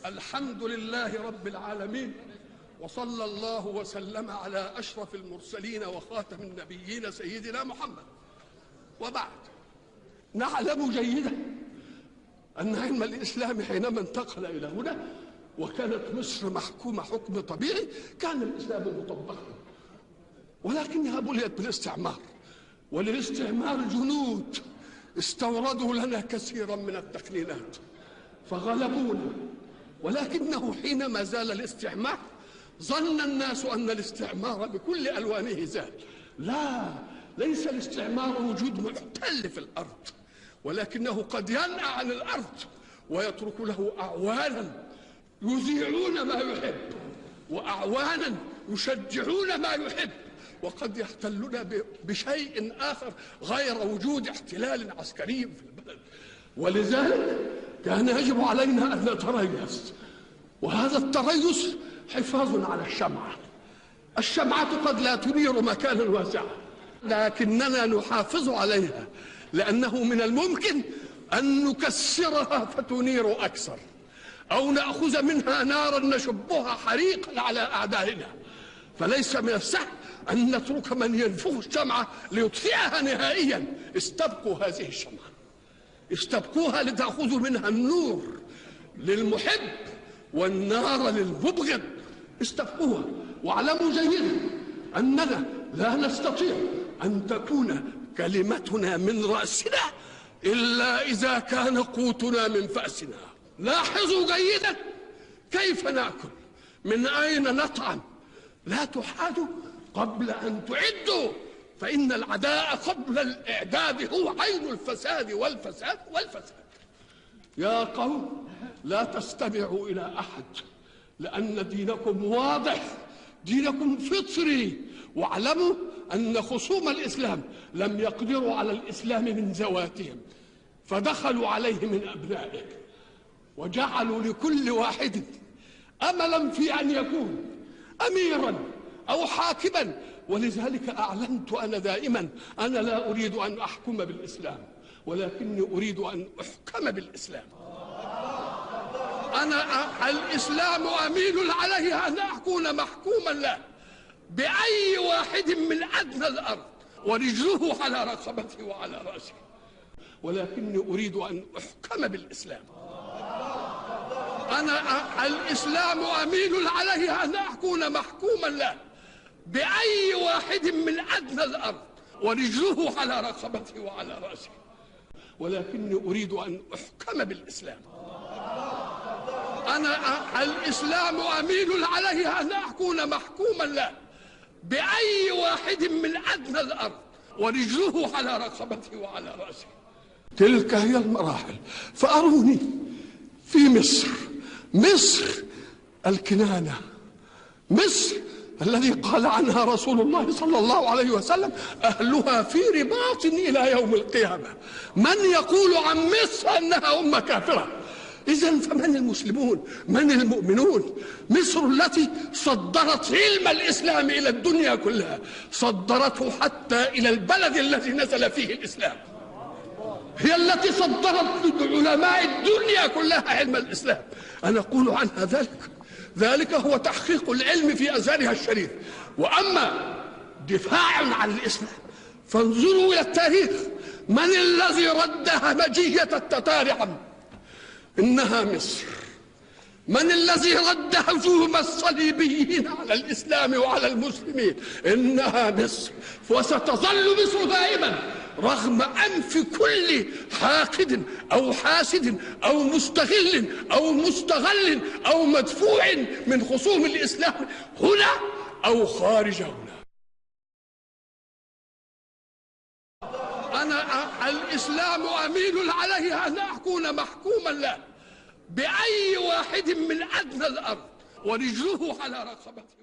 الحمد لله رب العالمين، وصلى الله وسلم على أشرف المرسلين وخاتم النبيين سيدنا محمد. وبعد، نعلم جيدا أن علم الإسلام حينما انتقل إلى هنا وكانت مصر محكومة حكم طبيعي كان الإسلام مطبقا، ولكنها بليت بالاستعمار، وللاستعمار جنود استوردوا لنا كثيرا من التقنينات فغلبونا. ولكنه حينما زال الاستعمار ظن الناس أن الاستعمار بكل ألوانه زال. لا، ليس الاستعمار وجود محتل في الأرض، ولكنه قد ينأى عن الأرض ويترك له أعوانا يذيعون ما يحب وأعوانا يشجعون ما يحب، وقد يحتلنا بشيء آخر غير وجود احتلال عسكري في البلد. ولذلك كان يجب علينا أن نتريث، وهذا التريث حفاظ على الشمعة. الشمعة قد لا تنير مكانا واسعا، لكننا نحافظ عليها، لأنه من الممكن أن نكسرها فتنير أكثر، أو نأخذ منها نارا نشبها حريقا على أعدائنا. فليس من السهل أن نترك من ينفخ الشمعة ليطفئها نهائيا. استبقوا هذه الشمعة، استبقوها لتأخذوا منها النور للمحب والنار للمبغض. استبقوها، واعلموا جيدا أننا لا نستطيع أن تكون كلمتنا من رأسنا إلا إذا كان قوتنا من فأسنا. لاحظوا جيدا كيف نأكل، من أين نطعم. لا تحادوا قبل أن تعدوا، فإن العداء قبل الإعداد هو عين الفساد والفساد والفساد. يا قوم، لا تستمعوا إلى أحد، لأن دينكم واضح، دينكم فطري. واعلموا أن خصوم الإسلام لم يقدروا على الإسلام من ذواتهم، فدخلوا عليه من أبنائه، وجعلوا لكل واحد أملا في أن يكون أميرا أو حاكما. ولذلك أعلنت أنا دائما أنا لا أريد أن أحكم بالإسلام، ولكني أريد أن أحكم بالإسلام. أنا الإسلام أميل عليه أن أكون محكوما له بأي واحد من أدنى الأرض، ورجله على رقبتي وعلى رأسي، ولكني أريد أن أحكم بالإسلام. أنا الإسلام أميل عليه أن أكون محكوما له بأي واحد من أدنى الأرض، ورجله على رقبتي وعلى رأسي، ولكني أريد أن أحكم بالإسلام. أنا الإسلام أميل عليه أن أكون محكوما له بأي واحد من أدنى الأرض، ورجله على رقبتي وعلى رأسي. تلك هي المراحل. فأروني في مصر، مصر الكنانة، مصر الذي قال عنها رسول الله صلى الله عليه وسلم أهلها في رباط إلى يوم القيامة. من يقول عن مصر أنها أمة كافرة؟ إذن فمن المسلمون؟ من المؤمنون؟ مصر التي صدرت علم الإسلام إلى الدنيا كلها، صدرته حتى إلى البلد الذي نزل فيه الإسلام. هي التي صدرت لعلماء الدنيا كلها علم الإسلام. أنا أقول عنها ذلك هو تحقيق العلم في أزهرها الشريف. وأما دفاع عن الإسلام فانظروا إلى التاريخ. من الذي رد همجية التتار عنه؟ إنها مصر. من الذي رد هجوم الصليبيين على الإسلام وعلى المسلمين؟ إنها مصر. وستظل مصر دائما رغم أنف كل حاقد أو حاسد أو مستغل أو مستغل أو مدفوع من خصوم الإسلام هنا أو خارج هنا. أنا الإسلام أميل عليه أن أكون محكوما له بأي واحد من أدنى الأرض، ورجله على رقبتي.